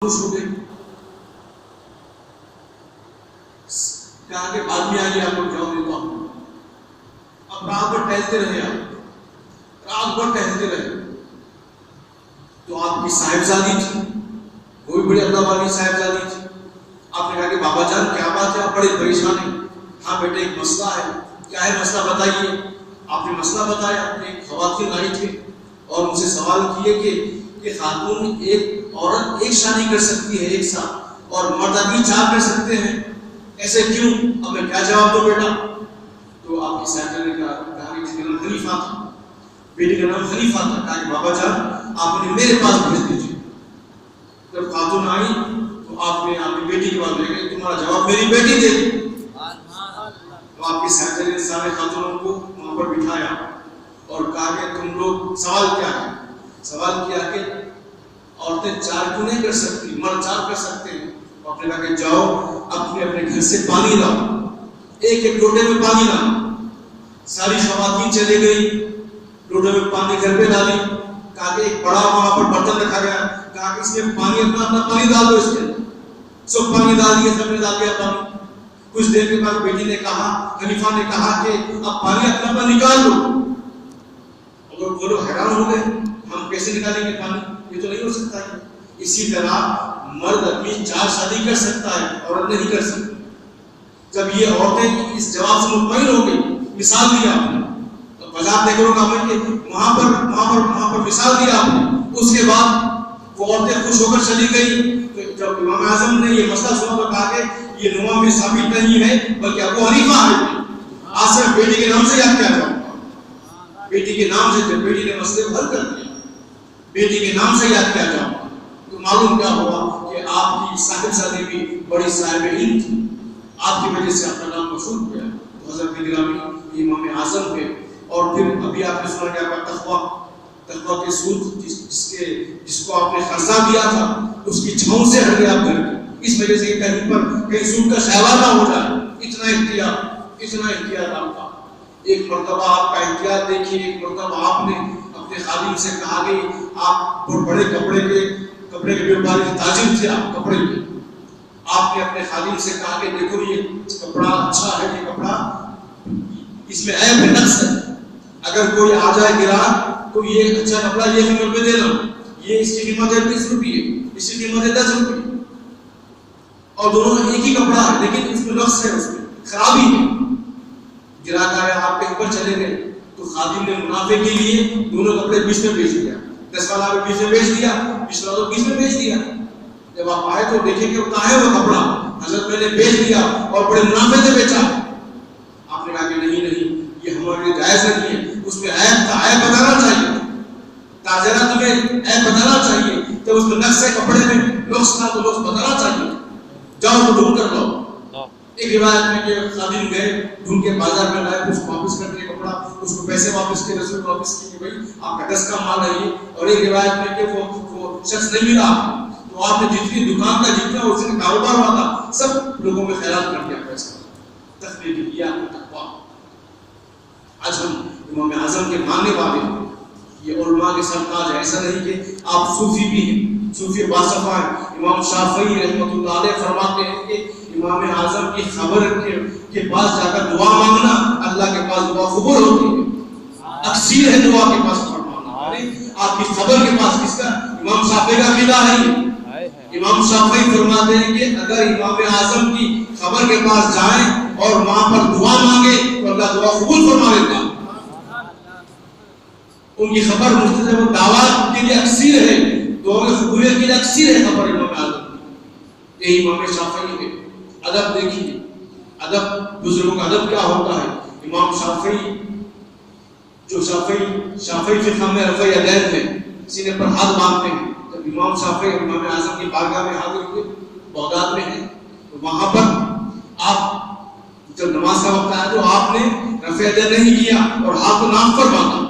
خوش ہو گئے. کہا کہ بعد میں آئیے آپ کو جواب دیتا ہوں. اب رات بھر ٹہلتے رہے, آپ رات بھر ٹہلتے رہے. تو آپ کی صاحبزادی تھی, وہ بھی بڑی اللہ والی صاحبزادی تھی. آپ نے کہا کہ بابا جان کیا بات ہے, آپ بڑے پریشان ہیں. ہاں بیٹے ایک مسئلہ ہے. کیا ہے مسئلہ بتائیے. آپ نے مسئلہ بتایا. ایک خواتین آئی تھی اور ان سے سوال کیے کہ خاتون ایک عورت ایک شادی کر سکتی ہے ایک ساتھ اور مرد بھی 4 کر سکتے ہیں, ایسے کیوں؟ اب میں کیا جواب دوں بیٹا؟ تو آپ کی صاحبہ نے کہا کہ اس کا نام حنیفہ تھا, بیٹی کا نام حنیفہ تھا. کہا کہ بابا جان آپ نے میرے پاس بھیج دیجیے. جب خاتون آئی تو آپ نے اپنی بیٹی کے پاس بھیجا, تمہارا جواب میری بیٹی دے گی. تو آپ کی صاحبہ نے سارے خاتونوں کو وہاں پر بٹھایا اور کہا کہ تم لوگ سوال کیا ہے؟ سوال کیا کہ عورتیں 4 کیوں نہیں کر سکتی, مرد 4 کر سکتے ہیں. آپ نے کہا کہ جاؤ اپنے گھر سے پانی لاؤ, ایک ایک لوٹے میں پانی لاؤ. ساری خواتین چلے گئی, لوٹے میں پانی گھر پہ ڈالی. کہا کہ ایک بڑا وہاں پر برتن رکھا گیا. کہا کہ اس میں پانی اپنا پانی ڈال دو. اس کے سب پانی ڈال دیا, سب نے ڈال دیا پانی. کچھ دیر کے بعد بیٹی نے کہا, حنیفہ نے کہا کہ اب پانی اپنا نکال دو. اور وہ لوگ حیران ہو گئے, ہم کیسے نکالیں گے پانی, یہ تو نہیں ہو سکتا ہے. اسی طرح مرد اپنی 4 شادی کر سکتا ہے, عورت نہیں کر سکتی. جب یہ عورتیں اس جواب سے مطمئن ہو گئی, مثال دیا آپ نے, تو بازار دیکھ رہا ہوں کہ وہاں پر مثال دیا آپ نے. اس کے بعد وہ عورتیں خوش ہو کر چلی گئی. تو جب امام اعظم نے یہ مسئلہ سنا تو کہا کہ یہ نواں میں ثابت نہیں ہے بلکہ ابو حنیفہ ہے. آج سے بیٹی کے نام سے یاد کیا جاؤ, بیٹی کے نام سے. جب بیٹی نے مسئلے کو حل کر دیا, بیٹی کے نام سے یاد کیا جاؤ, تو معلوم کیا ہوا کہ آپ کی صاحبزادی بھی بڑی صاحب علم تھی. آپ کی وجہ سے آپ کا نام مشہور ہو گیا. تو حضرت گرامی امام اعظم تھے. اور پھر ابھی آپ نے سنا کہ آپ کا تقویٰ کے سود جس کو آپ نے قرضہ دیا تھا اس کی چھاؤں سے ہٹ گیا آپ گھر کی. اس وجہ سے کہیں سود کا شائبہ نہ ہو جائے, اتنا احتیاط آپ کا. ایک مرتبہ آپ کا احتیاط دیکھیے. ایک مرتبہ آپ نے اپنے خادم سے کہا کہ آپ بہت بڑے کپڑے کے بیوپاری تاجر تھے آپ کپڑے کے. آپ نے اپنے خادم سے کہا کہ دیکھو یہ کپڑا اچھا ہے, یہ کپڑا اس میں عیب ہے, نقص ہے. اگر کوئی آ جائے گراہک تو یہ اچھا کپڑا یہ قیمت پہ دینا, یہ اس کی قیمت ہے 20 روپئے, اس کی قیمت ہے 10 روپئے. اور دونوں ایک ہی کپڑا ہے لیکن اس میں نقص ہے, اس میں خرابی ہے. گراہک آیا, آپ کہیں پر چلے گئے تو خادم نے منافع کے لیے دونوں کپڑے 20 میں بیچ دیا. 10 والا بھی 20 میں بیچ دیا, 20 والا تو 20 میں بیچ دیا. جب آپ آئے تو دیکھیں کہ کہاں ہے وہ کپڑا. حضرت میں نے بیچ دیا اور بڑے منافع سے بیچا. آپ نے کہا کہ نہیں یہ ہمارے لیے جائز نہیں ہے. اس میں عیب تھا, عیب بتانا چاہیے. تاجرہ تمہیں عیب بتانا چاہیے. جب اس میں نقص ہے کپڑے میں, نقص تھا تو نقص بتانا چاہیے. جاؤ تو ڈھونڈ کر لاؤ. ایک روایت میں کہ خادم گئے, ڈھونڈ کے بازار میں لائے, اس کو واپس کر دیا کپڑا, اس کو پیسے واپس کیے, رسول واپس کیے کہ بھائی آپ کا 10 کا مال ہے یہ. اور ایک روایت میں کہ وہ شخص نہیں ملا. تو آپ نے جتنی دکان کا جتنا اس نے کاروبار ہوا تھا سب لوگوں میں خیرات کر دیا, پیسہ تخلیق کیا. آج ہم امام اعظم کے ماننے والے ہیں, یہ علماء کے سرتاج ہے. ایسا نہیں کہ آپ صوفی بھی ہیں, صوفی باصفا ہیں. امام شافعی رحمۃ اللہ علیہ فرماتے ہیں کہ امام اعظم کی خبر کے پاس جا کر دعا مانگنا اللہ کے پاس دعا قبول ہوتی ہے. اکثیر ہے دعا کے پاس مانگنا. آپ کی خبر کے پاس کس کا؟ امام شافعی کا عقیدہ ہے. امام شافعی فرماتے ہیں کہ اگر امام اعظم کی خبر کے پاس جائیں اور وہاں پر دعا مانگے تو اللہ دعا قبول فرما لیتا. ان کی خبر مستجاب دعوات کے لیے اکثر ہے, دعا میں قبولیت کے لیے اکثر ہے خبر امام اعظم کی. یہی امام شافعی ہے. ادب دیکھیے, ادب بزرگوں کا ادب کیا ہوتا ہے. امام شافعی جو شافعی فقہ میں رفع یدین ہے, سینے پر ہاتھ باندھتے ہیں. جب امام شافعی امام اعظم کی بارگاہ میں حاضر ہوئے, بغداد میں ہیں, تو وہاں پر آپ جب نماز کا وقت آیا تو آپ نے رفع یدین نہیں کیا اور ہاتھ کو ناک پر باندھا.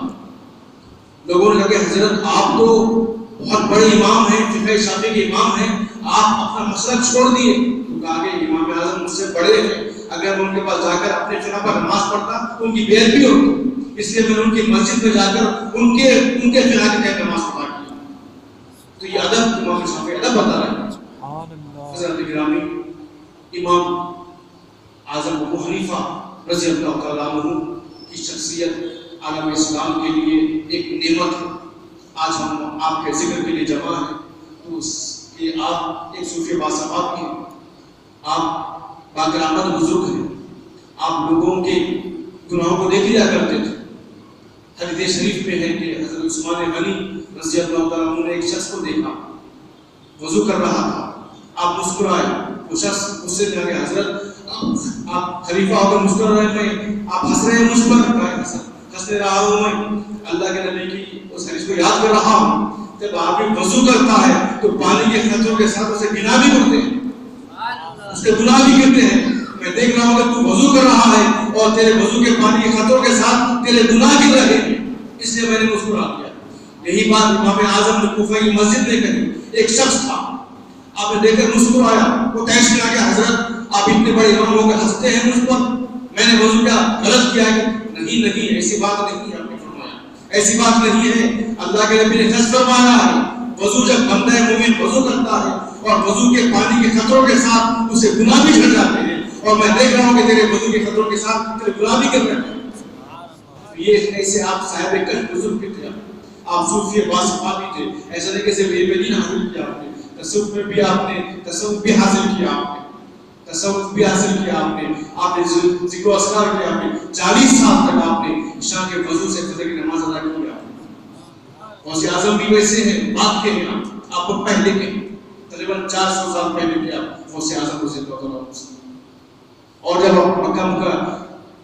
لوگوں نے کہا کہ حضرت آپ تو بہت بڑے امام ہیں, فقہ شافعی کے امام ہیں, آپ اپنا مسلک چھوڑ دیے. تو کہا کہ امام اعظم مجھ سے بڑے ہیں, اگر میں ان کے پاس جا کر اپنے فقہ پر نماز پڑھتا تو ان کی بے ادبی ہوتی, اس لیے میں نے ان کی مسجد میں جا کر ان کے فقہ کے تحت نماز پڑھا. تو یہ ادب امام شافعی ادب بتا رہے ہیں. حضرت گرامی امام اعظم ابو حنیفہ رضی اللہ تعالیٰ عنہ کی شخصیت عالم اسلام کے لیے ایک نعمت ہے. آج ہم آپ کے ذکر کے لیے جمع ہیں تو کہ آپ ایک صوفی باثبات ہیں، آپ باکرامت بزرگ ہیں، آپ لوگوں کے گناہوں کو دیکھ لیا کرتے تھے. حدیث شریف میں ہے کہ حضرت عثمان غنی رضی اللہ تعالیٰ عنہ نے ایک شخص کو دیکھا وضو کر رہا تھا، آپ مسکرائے. وہ شخص اس سے کہا کہ حضرت آپ خلیفہ ہو کر مسکرا رہے ہیں، آپ ہنس رہے ہیں مجھ پر. ہنس رہا ہوں میں اللہ کے نبی کی اس حدیث کو یاد کر رہا ہوں. جب آدمی وضو کرتا ہے تو پانی کے قطروں کے ساتھ اسے گنا بھی کرتے ہیں، اس کے گناہ بھی کرتے ہیں. میں دیکھ رہا ہوں کہ تو وضو کر رہا ہے اور تیرے وضو کے پانی کے قطروں کے ساتھ تیرے گناہ گر رہے ہیں، اس لیے میں نے مسکرا دیا. یہی بات امام اعظم نے کوفہ کی مسجد میں کہی. ایک شخص تھا، آپ نے دیکھ کر مسکرایا. وہ تحش میں آ گیا، حضرت آپ اتنے بڑے امام ہو کر ہنستے ہیں مجھ پر، میں نے وضو کیا غلط کیا ہے؟ نہیں ایسی بات نہیں ہے. آپ نے فرمایا ایسی بات نہیں ہے. اللہ کے نبی نے سچ فرمایا ہے، وضو جب بندہ مومن وضو کرتا ہے اور وضو کے پانی کے قطروں کے ساتھ اسے گناہ بھی جھڑ جاتے ہیں، اور میں دیکھ رہا ہوں کہ تیرے وضو کے قطروں کے ساتھ تیرے گناہ بھی کر رہے ہیں. یہ ایسے آپ صاحب کشف بزرگ بھی تھے، آپ صوفی باثبات بھی تھے. ایسا نہیں کہ صرف علم دین حاصل کیا آپ نے، تصوف میں بھی آپ نے تصوف بھی حاصل کیا، آپ نے تصوف بھی حاصل کیا، آپ نے ذکر و اذکار کیا. آپ نے 40 سال تک آپ نے عشاء کے وضو سے فجر کی نماز ادا کی. غوث اعظم بھی ویسے ہیں، بات کے ہیں آپ کو پہلے کے تقریباً 400 سال پہلے کے آپ غوث اعظم رضی اللہ تعالیٰ عنہ. اور جب آپ مکہ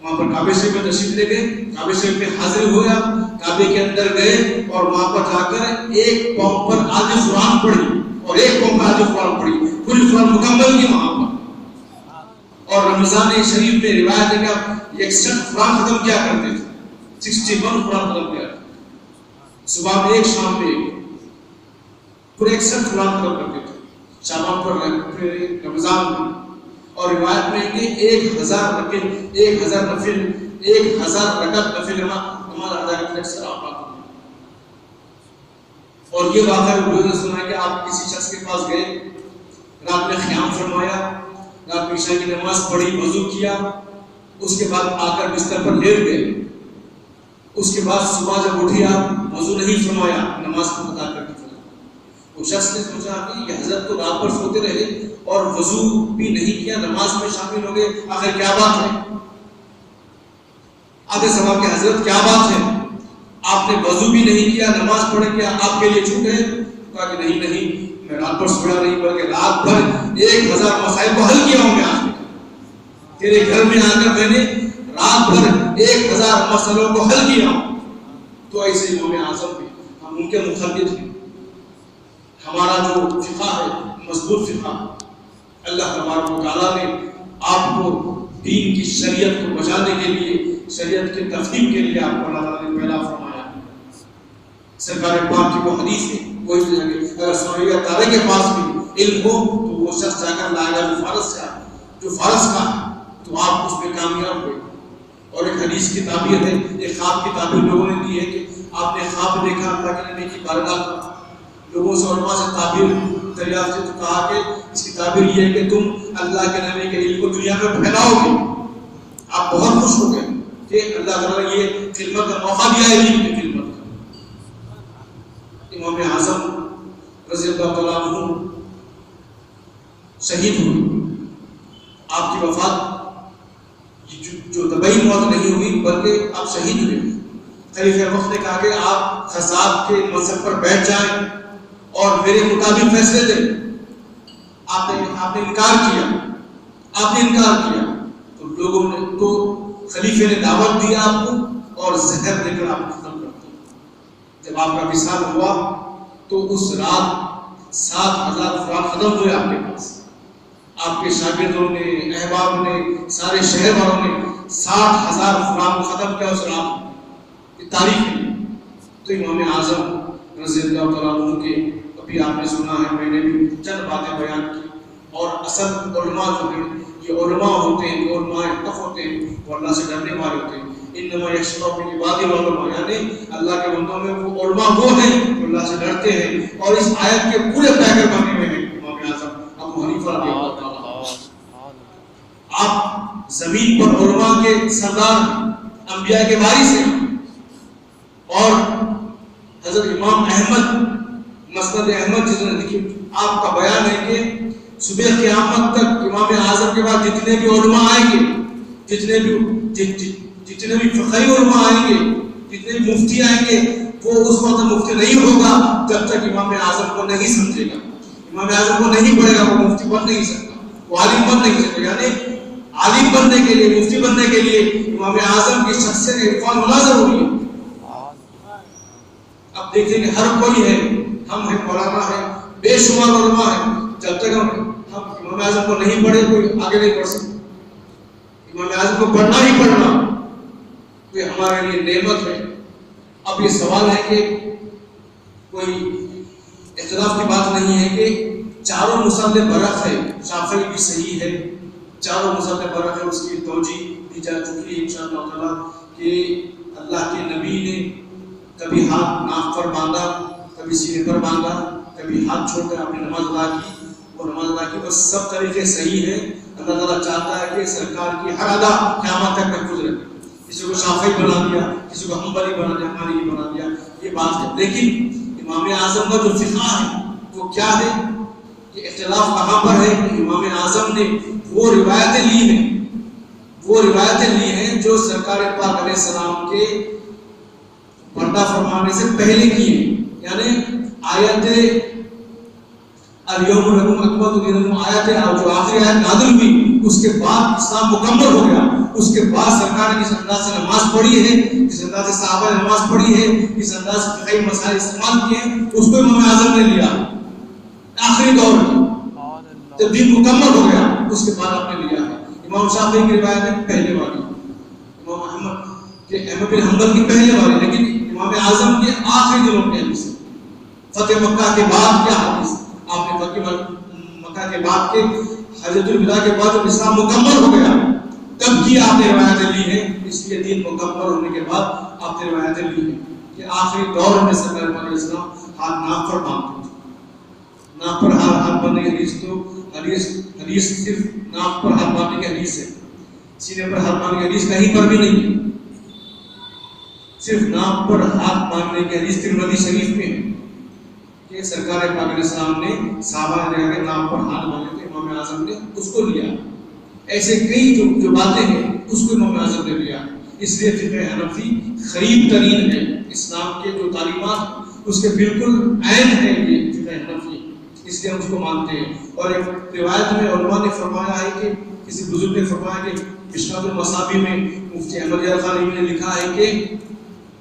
وہاں پر کعبہ شریف میں تشریف لے گئے، کعبہ شریف میں حاضر ہوئے، آپ کعبے کے اندر گئے اور وہاں پر جا کر ایک پاؤں پر آدھی قرآن پڑھی اور ایک پاؤں پر آدھی قرآن پڑھی، پوری قرآن مکمل کی وہاں پر. اور رمضان شریف میں روایت ہے کہ آپ 61 قرآن ختم کیا کرتے تھے، 61 قرآن ختم کیا، صبح میں ایک شام میں ایک، پورے 61 قرآن ختم کرتے تھے شابان پر رمضان میں. اور روایت میں کہ 1000 رکعت نفل نماز ادا کرنے اکثر آپ آتے ہیں. اور یہ واقعہ لوگوں نے سنا کہ آپ کسی شخص کے پاس گئے، رات میں قیام فرمایا، رات میں عشاء کی نماز پڑھی، وضو کیا، اس کے بعد آ کر بستر پر لیٹ گئے. اس کے بعد صبح جب اٹھی آپ وضو نہیں فرمایا، نماز کو ادا کر کے چلا. وہ شخص نے سوچا کہ یہ حضرت تو رات بھر سوتے رہے اور وضو بھی نہیں کیا، نماز میں شامل ہو گئے، آخر کیا بات ہے؟ آگے سوال کہ حضرت کیا بات ہے؟ آپ نے وضو بھی نہیں کیا، نماز پڑھ کے آپ کے لیے چھوٹ گئے؟ کہا کہ نہیں میں رات بھر سویا نہیں، بلکہ رات بھر 1000 مسائل کو حل کیا ہوں. میں آج تیرے گھر میں آ کر میں نے رات بھر 1000 مسئلوں کو حل کیا ہوں. تو ایسے امام اعظم بھی ہم ان کے مخلد ہیں. ہمارا جو فقہ ہے مضبوط فقہ، اللہ تبارک و تعالیٰ نے آپ کو دین کی شریعت کو بچانے کے لیے، شریعت کے تفہیم کے لیے آپ کو اللہ تعالیٰ نے پیدا فرمایا. سرکار پاک کی وہ حدیث ہے، وہی اگر سوریا تعالیٰ کے پاس بھی علم ہو تو وہ شخص جا کر لائے گا جو فارس کا ہے، تو آپ اس میں کامیاب ہوئے. اور ایک حدیث کی تعبیر ہے، ایک خواب کی تعبیر لوگوں نے دی ہے کہ آپ نے خواب دیکھا اللہ کے نبی کی بارگاہ پر. لوگوں سے علماء سے تعبیر دریافت سے کہا کہ اس کی تعبیر یہ ہے کہ تم اللہ کے نبی کے علم کو دنیا میں پھیلاؤ گے. آپ بہت خوش ہو گئے کہ اللہ تعالیٰ نے یہ خدمت کا موقع دیا ہے، علم کی خدمت کا. امام اعظم رضی اللہ تعالیٰ عنہ شہید ہوئے. آپ کی وفات جو طبعی موت نہیں ہوئی بلکہ آپ شہید ہوئے. خلیفہ وقت نے کہا کہ آپ خطاب کے منصب پر بیٹھ جائیں اور میرے مطابق فیصلے دیں. آپ نے انکار کیا. تو لوگوں نے تو خلیفے نے دعوت دیا آپ کو اور زہر دے کر آپ کو ختم کر دیا. جب آپ کا وصال ہوا تو اس رات 7000 افراد ختم ہوئے آپ کے پاس. آپ کے شاگردوں نے، احباب نے، سارے شہر والوں نے 60,000 افراد کو ختم کیا اس رات. یہ تاریخ ہے. تو امام اعظم رضی اللہ تعالیٰ عنہ کے ابھی آپ نے سنا ہے، میں نے بھی چند باتیں بیان کی. اور اصل علماء جو ہیں یہ علماء ہوتے ہیں، جو علماء حق ہوتے ہیں وہ اللہ سے ڈرنے والے ہوتے ہیں. انما یخشى من عباد العلماء، یعنی اللہ کے بندوں میں وہ علماء وہ ہیں جو اللہ سے ڈرتے ہیں. اور اس آیت کے پورے پیکر بنے ہوئے ہیں امام اعظم ابو زمین پر علماء کے سردار انبیاء کے وارث ہیں. اور حضرت امام احمد مسند احمد جس نے لکھی آپ کا بیان ہے کہ صبح قیامت تک امام اعظم کے بعد جتنے بھی علماء آئیں گے، جتنے بھی فقیہ علماء آئیں گے، جتنے بھی مفتی آئیں گے، وہ اس وقت مفتی نہیں ہوگا جب تک امام اعظم کو نہیں سمجھے گا، امام اعظم کو نہیں پڑھے گا، وہ مفتی بن نہیں سکتا، وہ عالم بن نہیں سکتا. یعنی عالم بننے کے لیے، مفتی بننے کے لیے امام اعظم کی شخصیت عرفان ہونا ضروری ہے. اب دیکھیں کہ ہر کوئی ہے، ہم ہیں، مولانا ہے، بے شمار علماء ہیں، جب تک ہم امام اعظم کو نہیں پڑھے کوئی آگے نہیں بڑھ سکتا. امام اعظم کو پڑھنا ہی پڑھنا یہ ہمارے لیے نعمت ہے. اب یہ سوال ہے کہ کوئی اختلاف کی بات نہیں ہے کہ چاروں مصحف برحق ہے، شافعی بھی صحیح ہے، چاروں مصحف برحق ہے، اس کی توجیہ دی جا چکی ہے انشاءاللہ تعالیٰ کہ اللہ کے نبی نے کبھی ہاتھ ناک پر باندھا، کبھی سینے پر باندھا، کبھی ہاتھ چھوڑ کر اپنی نماز ادا کی، وہ نماز ادا کی. بس سب طریقے صحیح ہے. اللہ تعالیٰ چاہتا ہے کہ سرکار کی ہر ادا قیامت تک محفوظ رہے. کسی کو شافعی بنا دیا، کسی کو حنبلی بنا دیا، مالکی بنا دیا، یہ بات ہے. لیکن امام اعظم کا جو فقہ ہے وہ کیا ہے کہ اختلاف کہاں پر ہے کہ امام اعظم نے وہ روایتیں لی ہیں جو سرکار پاک علیہ السلام کے پردہ فرمانے سے پہلے کی ہیں. یعنی آیت الیوم لکم اکملت لکم آیت جو آخری آیت نازل ہوئی اس کے بعد اسلام مکمل ہو گیا. اس کے بعد سرکار نے جس انداز سے نماز پڑھی ہے، جس انداز سے صحابہ نے نماز پڑھی ہے، جس انداز سے فقہی مسائل استعمال کیے ہیں، اس کو امام اعظم نے لیا آخری دور میں. جب دین مکمل ہو گیا اس کے بعد آپ نے لیا ہے. امام شافعی کی روایت ہے پہلے والی، امام احمد کے احمد بن حنبل کی پہلے والی، لیکن امام اعظم کے آخری دنوں کے حدیث فتح مکہ کے بعد کیا حدیث آپ نے فتح مکہ کے بعد کے حجۃ الوداع کے بعد جب اسلام مکمل ہو گیا تب کی آپ نے روایتیں لی ہیں. اس لیے دین مکمل ہونے کے بعد آپ نے روایتیں لی ہیں کہ آخری دور میں سرکار علیہ السلام ہاتھ ناک پر باندھتے تھے. ناک پر ہاتھ باندھنے کی حدیث تو حدیث صرف ناک پر ہاتھ باندھنے کی حدیث ہے، سینے پر ہاتھ باندھنے کی حدیث کہیں پر بھی نہیں ہے. صرف ناک پر ہاتھ باندھنے کی حدیث ترمذی شریف میں ہے کہ سرکار پاک علیہ السلام نے صحابہ نے کے ناک پر ہاتھ باندھے تھے، امام اعظم نے اس کو لیا. ایسے کئی جو باتیں ہیں اس کو امام اعظم نے لیا. اس لیے فقہ حنفی قریب ترین ہے اسلام کے جو تعلیمات اس کے بالکل عین ہے یہ فقہ حنفی، اس لیے ہم اس کو مانتے ہیں. اور ایک روایت میں علماء نے فرمایا ہے کہ کسی بزرگ نے فرمایا کہ مشکات المصابیح میں مفتی احمد یار خان نے لکھا ہے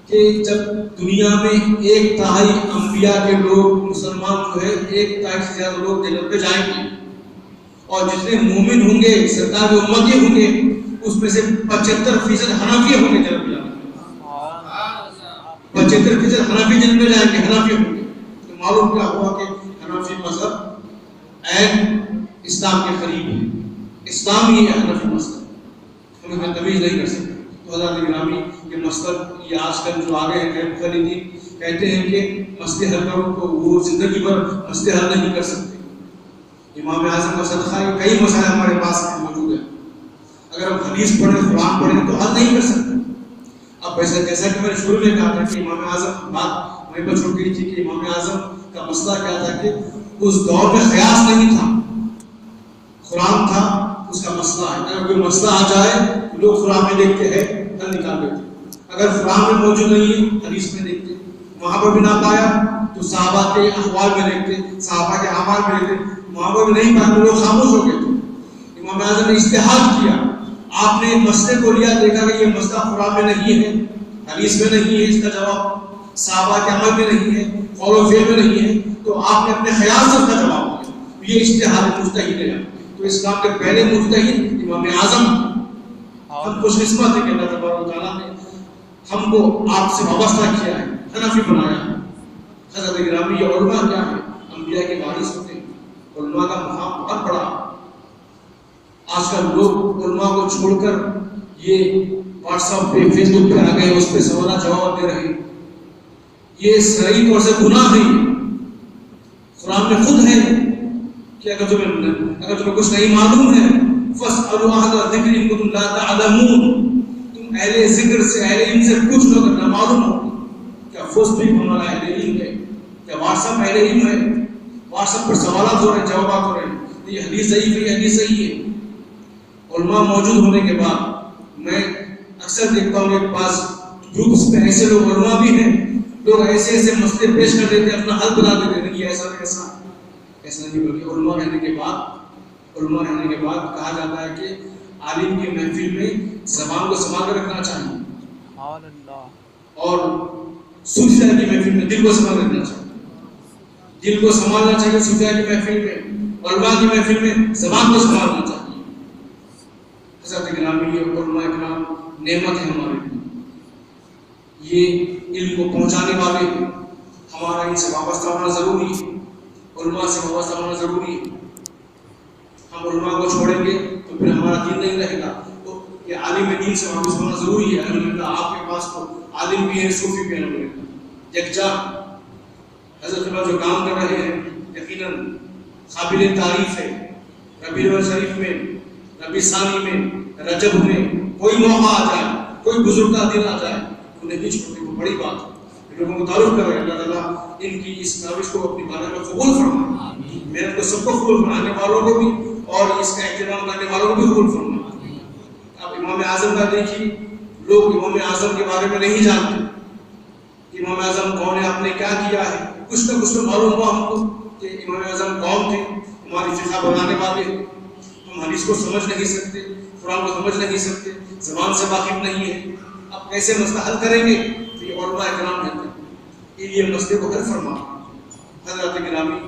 کہ جب دنیا میں 1/3 انبیاء کے لوگ مسلمان جو ہے 1/3 سے زیادہ لوگ جنت پہ جائیں گے، اور جتنے مومن ہوں گے سرکار کے امتی ہوں گے اس میں سے 75% حنفی ہوں گے جنت پہ جائیں گے. 75% حنفی جنت پہ جائیں گے، حنفی ہوں گے. تو معلوم کیا ہوا کہ حنفی مذہب عین اسلام کے قریب ہے. اسلام ہی ہے حنفی مذہب، ہم اس میں تمیز نہیں کر سکتے. تو حضرات گرامی یہ مسئلہ یہ آج کل جو آگے ہیں مخالفین کہتے ہیں کہ مسئلے حل کرو تو وہ زندگی بھر مسئلے حل نہیں کر سکتے. امام اعظم کا صدقہ ہے، کئی مسائل ہمارے پاس موجود ہیں، اگر ہم حدیث پڑھیں قرآن پڑھیں تو حل نہیں کر سکتے. اب جیسا کہ میں نے شروع میں کہا تھا کہ امام اعظم بات وہیں پر چھوڑ گئی تھی کہ امام اعظم کا مسئلہ کیا تھا کہ اس دور میں قیاس نہیں تھا، قرآن تھا اس کا مسئلہ ہے. اگر کوئی مسئلہ آ جائے لوگ قرآن میں دیکھتے ہیں حل نکال دیتے، اگر قرآن میں موجود نہیں ہے حدیث میں دیکھتے، وہاں پر بھی نہ پایا تو صحابہ کے احوال میں دیکھتے، صحابہ کے اعمال میں دیکھتے، وہاں پر بھی نہیں پایا تو لوگ خاموش ہو گئے تھے. امام اعظم نے اجتہاد کیا، آپ نے مسئلے کو لیا، دیکھا کہ یہ مسئلہ قرآن میں نہیں ہے، حدیث میں نہیں ہے، اس کا جواب صحابہ کے عمل میں نہیں ہے، قول و فعل میں نہیں ہے، تو آپ نے اپنے خیال سے اس کا جواب دیا. یہ اجتہاد مجتہد ہے. تو اسلام کے پہلے مجتہد امام اعظم. ہم خوش قسمت ہیں کہ اللہ تبارک و تعالیٰ نے ہم کو آپ سے وابستہ کیا ہے، حنفی بنایا ہے. حضرت گرامی یہ علماء کیا ہے؟ انبیاء کے وارث ہوتے ہیں. علماء کا مقام بہت بڑا. آج کل لوگ علماء کو چھوڑ کر یہ واٹس ایپ پہ فیس بک پہ آ گئے، اس پہ سوال جواب دے رہے ہیں. یہ صحیح طور سے گناہ نہیں. قرآن میں خود ہے کہ اگر تمہیں کچھ نہیں معلوم ہے فَاسْأَلُوا أَهْلَ الذِّكْرِ إِن كُنتُمْ لَا تَعْلَمُونَ. تم اہل ذکر سے، اہل علم سے کچھ لوگ نہ معلوم ہو. کیا فیس بک ہمارا اہل علم ہے؟ کیا واٹس ایپ اہل علم ہے؟ واٹس ایپ پر سوالات ہو رہے ہیں، جوابات ہو رہے ہیں، یہ حدیث ضعیف ہے، یہ حدیث صحیح ہے. علماء موجود ہونے کے بعد میں اکثر دیکھتا ہوں کہ بعض گروپس میں ایسے لوگ علماء بھی ہیں، لوگ ایسے ایسے مسئلے پیش کر دیتے ہیں، اپنا حل بنا دیتے ہیں کہ ایسا نہیں. بلکہ علماء رہنے کے بعد کہا جاتا ہے کہ عالم کی محفل میں زبان کو سنبھال کر رکھنا چاہیے، اور صوفیاء کی محفل میں دل کو سنبھال رکھنا چاہیے. دل کو سنبھالنا چاہیے صوفیاء کی محفل میں، علماء کی محفل میں زبان کو سنبھالنا چاہیے. حضرت گرامی، یہ علماء کرام نعمت ہے ہمارے لیے، یہ علم کو پہنچانے والے ہیں. ہمارا ان سے وابستہ ہونا ضروری ہے، علماء سے وابستہ ہونا ضروری ہے. ہم علماء کو چھوڑیں گے تو پھر ہمارا دین نہیں رہے گا. تو یہ عالم دین سے وابستہ ہونا ضروری ہے. الحمدللہ آپ کے پاس تو عالم بھی ہے، صوفی بھی ہے، یکجا. حضرت اللہ جو کام کر رہے ہیں یقیناً قابل تعریف ہے. ربیع الاول شریف میں، ربیع ثانی میں، رجب میں کوئی موقع آ جائے، کوئی بزرگ کا دن آ جائے، انہیں نہیں چھوڑنے کو بڑی بات ہے. لوگوں کو تعارف کر رہے ہیں. اللہ تعالیٰ ان کی اس کاوش کو اپنی بارے میں قبول فرمائے. محنت کو سب کو قبول فرمانے والوں کو بھی اور اس کا اہتمام کرنے والوں کو بھی قبول فرمائے. آپ امام اعظم کا دیکھیے، لوگ امام اعظم کے بارے میں نہیں جانتے کہ امام اعظم کون ہے، آپ نے کیا کیا ہے. کچھ نہ کچھ تو معلوم ہوا ہم کو کہ امام اعظم کون تھے، ہماری فقہ بنانے والے. ہم حدیث کو سمجھ نہیں سکتے، قرآن کو سمجھ نہیں سکتے، زبان سے واقف نہیں ہے. اب کیسے مسئلہ حل کریں گے؟ تو یہ علماء کرام کہتے ہیں یہ مسئلے کو حل فرما. حضرات گرامی،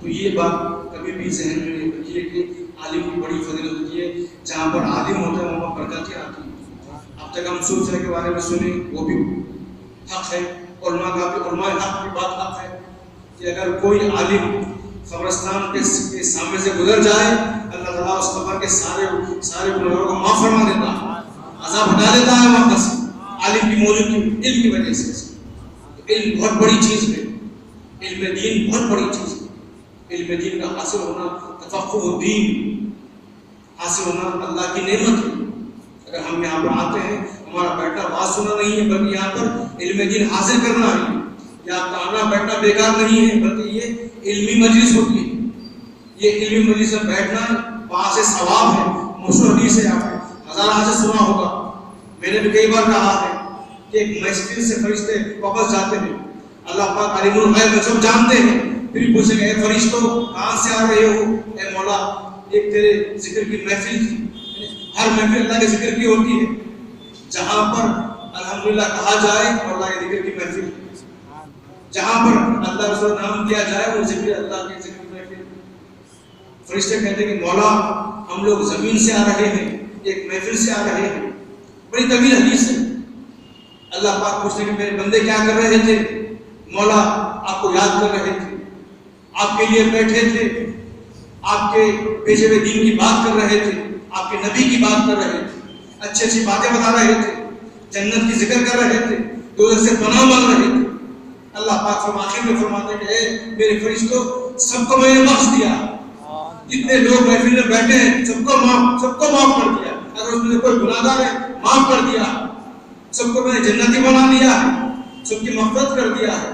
تو یہ بات کبھی بھی ذہن میں رکھیے کہ عالم کی بڑی فضیلت ہوتی ہے. جہاں پر عالم ہوتا ہے وہاں پر برکتیں آتی ہیں. اب تک ہم صوفیاء کے بارے میں سنے، وہ بھی حق ہے. علماء کا بھی، علماء حق کی بات حق ہے کہ اگر کوئی عالم قبرستان کے سامنے سے گزر جائے، اللہ تعالیٰ اس قبر کے سارے گناہوں کو معاف فرما دیتا ہے، عذاب ہٹا دیتا ہے وہاں سے عالم کی موجودگی، علم کی وجہ سے. علم بہت بڑی چیز ہے، علم دین بہت بڑی چیز ہے. علم دین کا حاصل ہونا، تفقہ الدین حاصل ہونا اللہ کی نعمت ہے. اگر ہم یہاں پر آتے ہیں، ہمارا بیٹھنا بات سننا نہیں ہے، بلکہ یہاں پر علم دین حاصل کرنا ہے. یہاں پر آنا بیٹھنا بیکار نہیں ہے، بلکہ یہ علمی مجلس ہوتی ہے. یہ علمی مجلس میں بیٹھنا وہاں سے ثواب ہے. مشہور حدیث ہے، آپ نے ہزارہ سے سنا ہوگا. میں نے بھی کئی بار کہا ہے کہ ایک محفل سے فرشتے واپس جاتے ہیں، اللہ پاک عالم الغیب میں سب جانتے ہیں، پھر پوچھیں گے اے فرشتوں کہاں سے آ رہے ہو؟ اے مولا ایک تیرے ذکر کی محفل تھی. ہر محفل اللہ کے ذکر کی ہوتی ہے. جہاں پر الحمدللہ کہا جائے اللہ کے ذکر کی محفل، جہاں پر اللہ رسول نام کیا جائے وہ ذکر اللہ کے ذکر کی محفل. فرشتے کہتے ہیں کہ مولا ہم لوگ زمین سے آ رہے ہیں، ایک محفل سے آ رہے ہیں. بڑی طویل حدیث ہے. اللہ پاک پوچھتے ہیں کہ میرے بندے کیا کر رہے تھے؟ مولا آپ کو یاد کر رہے تھے، آپ کے لیے بیٹھے تھے، آپ کے بھیجے ہوئے دین کی بات کر رہے تھے، آپ کے نبی کی بات کر رہے تھے، اچھی اچھی باتیں بتا رہے تھے، جنت کی ذکر کر رہے تھے، دوزخ سے پناہ مانگ رہے تھے. اللہ پاک آخر میں فرماتے ہیں کہ اے میرے فرشتوں سب کو میں نے بخش دیا. جتنے لوگ محفل میں بیٹھے ہیں سب کو معاف کر دیا. اگر اس میں کوئی گناہگار ہے معاف کر دیا. سب کو میں نے جنتی بنا دیا ہے، سب کی مغفرت کر دیا ہے.